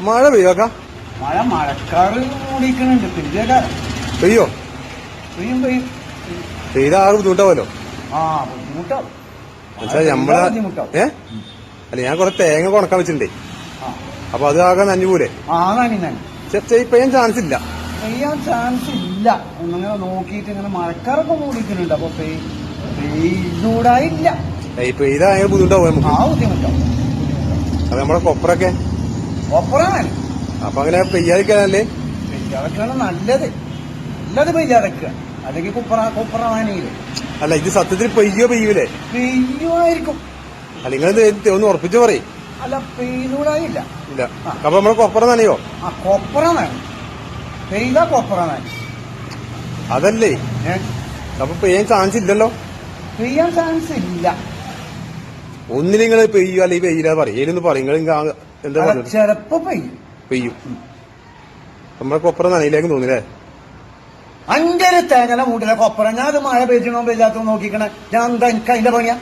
മഴ പെയ്യോക്ക മഴ മഴക്കാറ് മൂടിക്കണുണ്ട് പെയ്യോ പെയ്യും പെയ്യും പെയ്ത ആകെ ബുദ്ധിമുട്ടാവല്ലോ. ബുദ്ധിമുട്ടാവും നമ്മളെ ബുദ്ധിമുട്ടാവും. അല്ല ഞാൻ കൊറേ തേങ്ങ കൊണക്കാൻ വെച്ചിട്ടുണ്ടേ. അപ്പൊ അത് ആകെ നനഞ്ഞു പോലെ. പെയ്യാൻ ചാൻസ് ഇല്ല. പെയ്യാൻ ചാൻസ് ഇല്ല. ഒന്നങ്ങനെ നോക്കിയിട്ട് ഇങ്ങനെ മഴക്കാറൊക്കെ മൂടിക്കുന്നുണ്ട്. അപ്പൊ പെയ്യൂടായില്ല. പെയ്ത ഭയങ്കര ബുദ്ധിമുട്ടാവും നമുക്ക്. ബുദ്ധിമുട്ടാവും. അപ്പൊ നമ്മളെ കൊപ്പറൊക്കെ കൊപ്പറാണ്. അപ്പൊ അങ്ങനെ പെയ്യാതിരിക്കാനല്ലേ? പെയ്യാതൊക്കെയാണ് നല്ലത്. നല്ലത് പെയ്യാതൊക്കെ. അല്ലെങ്കിൽ കൊപ്പറ വാനിയില്ലേ? അല്ല ഇത് സത്യത്തിൽ പെയ്യൂലേ? പെയ്യുമായിരിക്കും. അല്ല നിങ്ങൾ ഒന്ന് ഉറപ്പിച്ചു പറയും. അല്ല പെയ്യൂടായില്ല. ഇല്ല. അപ്പൊ നമ്മള് കൊപ്പറ നനയോ? കൊപ്പറ നനയും. പെയ്ത കൊപ്പറ നനയും. അതല്ലേ അപ്പൊ പെയ്യാൻ ചാൻസ് ഇല്ലല്ലോ. പെയ്യാൻ ചാൻസ് ഇല്ല. ഒന്നിനിങ്ങള് പെയ്യോ അല്ലെങ്കിൽ പെയ്യില്ല പറയും. പറയും എന്താ പറയുക? ചിലപ്പോ പെയ്യും. നമ്മളെ കൊപ്പറ നനയിലേക്ക് തോന്നില്ലേ? അഞ്ചര തേങ്ങല മൂട്ടിലെ കൊപ്പറ. ഞാൻ അത് മഴ പെയ്യണോ പെയ്യാത്തോ നോക്കിക്കണേ. ഞാൻ എന്താ എനിക്ക് അതിന്റെ പണിയാ?